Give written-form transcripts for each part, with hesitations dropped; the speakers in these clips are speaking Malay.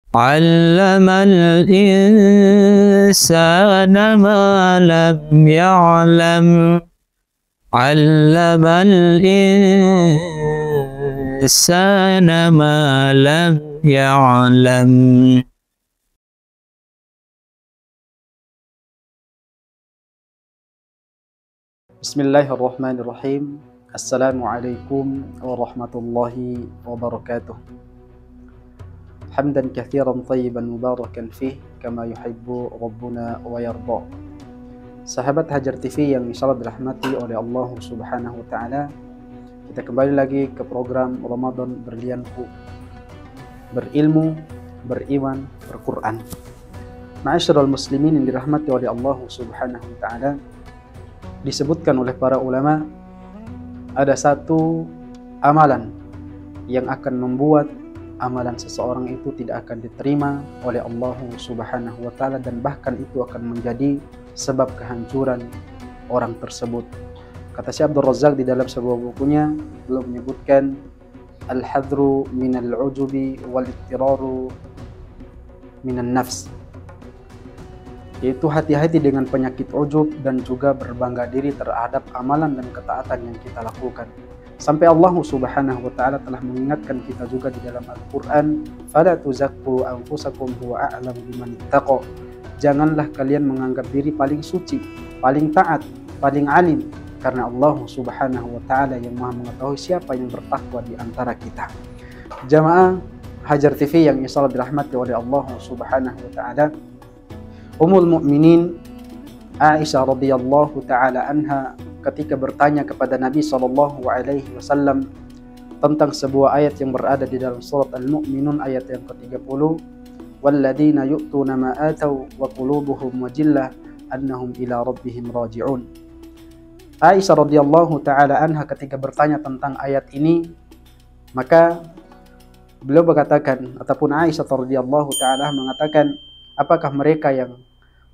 علم الإنسان ما لم يعلم علم الإنسان ما لم يعلم. Bismillahirrahmanirrahim. Assalamualaikum warahmatullahi wabarakatuh. Hamdan kathiran tayyiban mubarakan fih kama yuhibbu Rabbuna wa yarda. Sahabat Hajar TV yang insyaallah dirahmati oleh Allah Subhanahu wa taala, kita kembali lagi ke program Ramadan Berlianku, berilmu, beriman, berquran. Ma'asyiral muslimin yang dirahmati oleh Allah Subhanahu wa taala, disebutkan oleh para ulama ada satu amalan yang akan membuat amalan seseorang itu tidak akan diterima oleh Allah Subhanahu wa taala, dan bahkan itu akan menjadi sebab kehancuran orang tersebut. Kata Syekh Abdul Razak di dalam sebuah bukunya, beliau menyebutkan al-hadru minal ujubi wal ittiraru minan nafs, yaitu hati-hati dengan penyakit ujub dan juga berbangga diri terhadap amalan dan ketaatan yang kita lakukan. Sampai Allah Subhanahu wa taala telah mengingatkan kita juga di dalam Al-Qur'an, "Fala tuzakku anfusakum huwa a'lamu biman ittaqa." Janganlah kalian menganggap diri paling suci, paling taat, paling alim, karena Allah Subhanahu wa taala yang Maha mengetahui siapa yang bertakwa di antara kita. Jamaah Hajar TV yang insyaallah dirahmati oleh Allah Subhanahu wa taala, Ummul Mukminin Aisyah radhiyallahu taala anha ketika bertanya kepada Nabi sallallahu alaihi wasallam tentang sebuah ayat yang berada di dalam surat Al-Mu'minun ayat yang ke-30, walladzina yu'tuna ma atau wa qulubuhum wajillah annahum ila rabbihim raji'un. Aisyah radhiyallahu taala anha ketika bertanya tentang ayat ini, maka beliau berkatakan, ataupun Aisyah radhiyallahu taala mengatakan, apakah mereka yang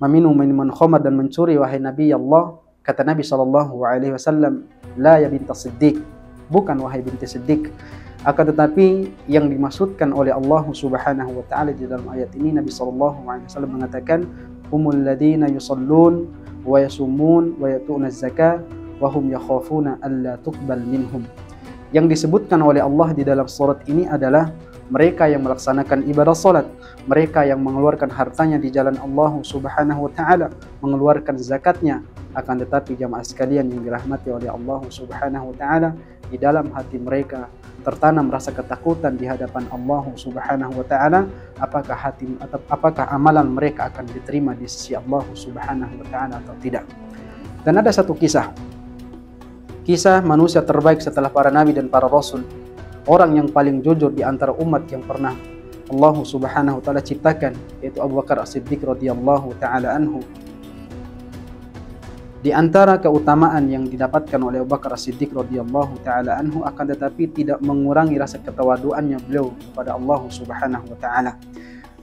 meminum minuman khamar dan mencuri wahai Nabi Allah? Kata Nabi sallallahu alaihi wasallam, la ya binti Siddiq, bukan wahai binti Siddiq. Akan tetapi yang dimaksudkan oleh Allah Subhanahu wa taala di dalam ayat ini, Nabi sallallahu alaihi wasallam mengatakan, humul ladzina yusallun wa yasumun wa yatuna zakah wa hum yakhafuna alla tuqbal minhum. Yang disebutkan oleh Allah di dalam surat ini adalah mereka yang melaksanakan ibadah salat, mereka yang mengeluarkan hartanya di jalan Allah Subhanahu wa taala, mengeluarkan zakatnya. Akan tetapi jamaah sekalian yang dirahmati oleh Allah Subhanahu wa taala, di dalam hati mereka tertanam rasa ketakutan di hadapan Allah Subhanahu wa taala, apakah amalan mereka akan diterima di sisi Allah Subhanahu wa taala atau tidak. Dan ada satu kisah manusia terbaik setelah para nabi dan para rasul, orang yang paling jujur di antara umat yang pernah Allah Subhanahu wa taala ciptakan, yaitu Abu Bakar As-Siddiq radhiyallahu taala anhu. Di antara keutamaan yang didapatkan oleh Abu Bakar As-Siddiq radhiyallahu taala anhu, akan tetapi tidak mengurangi rasa ketawaduannya beliau kepada Allah Subhanahu wa taala.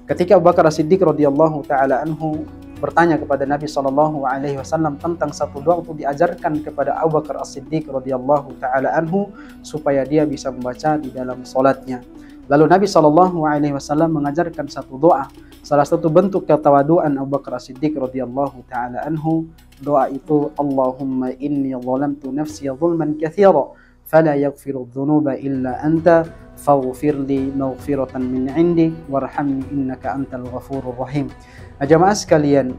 Ketika Abu Bakar As-Siddiq radhiyallahu taala anhu bertanya kepada Nabi sallallahu alaihi wasallam tentang satu doa untuk diajarkan kepada Abu Bakar As-Siddiq radhiyallahu taala anhu supaya dia bisa membaca di dalam salatnya. Lalu Nabi sallallahu alaihi wasallam mengajarkan satu doa. Salah satu bentuk ketawaduan Abu Bakar As-Siddiq radhiyallahu taala anhu, doa itu, Allahumma inni zalamtu nafsi zulman katsira fala yaghfiru dzunuba illa anta faghfirli maghfiratan min 'indik warhamni innaka antal ghafurur rahim. Jamaah sekalian,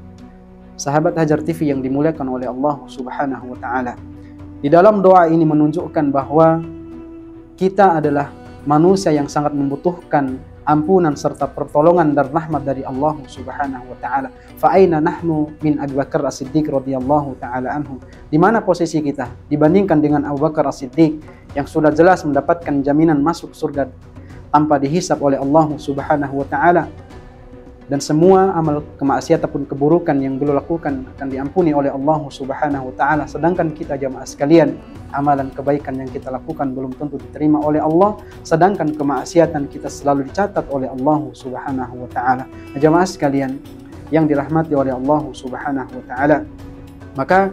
sahabat Hajar TV yang dimuliakan oleh Allah Subhanahu wa taala, di dalam doa ini menunjukkan bahwa kita adalah manusia yang sangat membutuhkan ampunan serta pertolongan dan rahmat dari Allah Subhanahu wa taala. Fa aina nahnu min Abu Bakar As-Siddiq radhiyallahu taala anhu? Di mana posisi kita dibandingkan dengan Abu Bakar As-Siddiq yang sudah jelas mendapatkan jaminan masuk surga tanpa dihisab oleh Allah Subhanahu wa taala, dan semua amal kemaksiatan ataupun keburukan yang beliau lakukan akan diampuni oleh Allah Subhanahu wa taala. Sedangkan kita jamaah sekalian, amalan kebaikan yang kita lakukan belum tentu diterima oleh Allah, sedangkan kemaksiatan kita selalu dicatat oleh Allah Subhanahu wa taala. Jamaah sekalian yang dirahmati oleh Allah Subhanahu wa taala, maka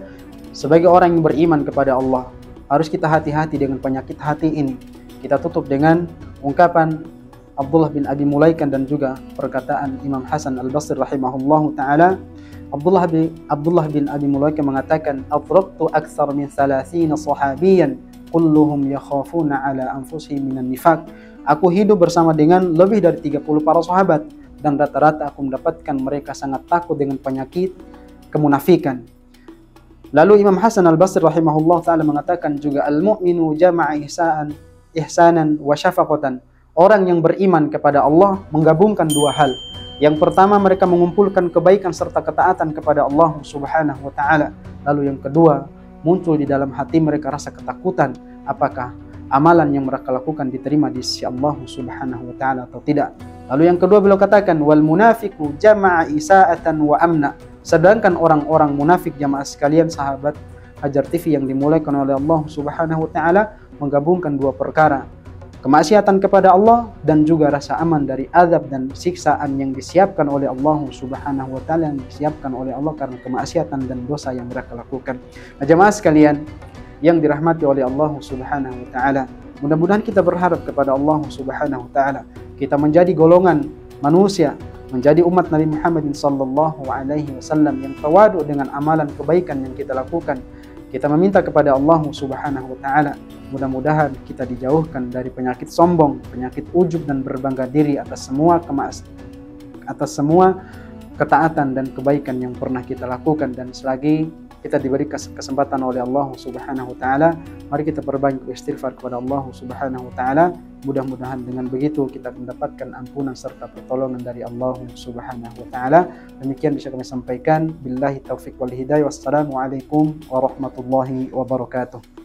sebagai orang yang beriman kepada Allah, harus kita hati-hati dengan penyakit hati ini. Kita tutup dengan ungkapan Abdullah bin Abi Mulaikan dan juga perkataan Imam Hasan Al-Basri rahimahullahu taala. Abdullah bin Abi Mulaikan mengatakan, "Adraktu aktsar min 30 sahabiyan kulluhum yakhafuna ala anfusihim minan nifaq." Aku hidup bersama dengan lebih dari 30 para sahabat dan rata-rata aku mendapatkan mereka sangat takut dengan penyakit kemunafikan. Lalu Imam Hasan Al-Basri rahimahullah taala mengatakan juga, "Al-mu'minu jama'a ihsanan wa syafaqatan." Orang yang beriman kepada Allah menggabungkan dua hal. Yang pertama, mereka mengumpulkan kebaikan serta ketaatan kepada Allah Subhanahu wa taala. Lalu yang kedua, muncul di dalam hati mereka rasa ketakutan, apakah amalan yang mereka lakukan diterima di sisi Allah Subhanahu wa taala atau tidak. Lalu yang kedua beliau katakan, "Wal munafiqu jama'a isa'atan wa amna." Sedangkan orang-orang munafik, jamaah sekalian sahabat Hajar TV yang dimulaikan oleh Allah Subhanahu wa taala, menggabungkan dua perkara, kemaksiatan kepada Allah dan juga rasa aman dari azab dan siksaan yang disiapkan oleh Allah Subhanahu wa taala, yang disiapkan oleh Allah karena kemaksiatan dan dosa yang mereka lakukan. Nah, jemaah sekalian yang dirahmati oleh Allah Subhanahu wa taala, mudah-mudahan kita berharap kepada Allah Subhanahu wa taala kita menjadi golongan manusia, menjadi umat Nabi Muhammad sallallahu alaihi wasallam yang tawadu dengan amalan kebaikan yang kita lakukan. Kita meminta kepada Allah Subhanahu wa taala, mudah-mudahan kita dijauhkan dari penyakit sombong, penyakit ujub dan berbangga diri atas semua ketaatan dan kebaikan yang pernah kita lakukan. Dan selagi kita diberi kesempatan oleh Allah Subhanahu wa taala, mari kita perbanyak istighfar kepada Allah Subhanahu wa taala. Mudah-mudahan dengan begitu kita mendapatkan ampunan serta pertolongan dari Allah Subhanahu wa taala. Demikian bisa kami sampaikan. Billahi taufiq wal hidayah. Wassalamualaikum warahmatullahi wabarakatuh.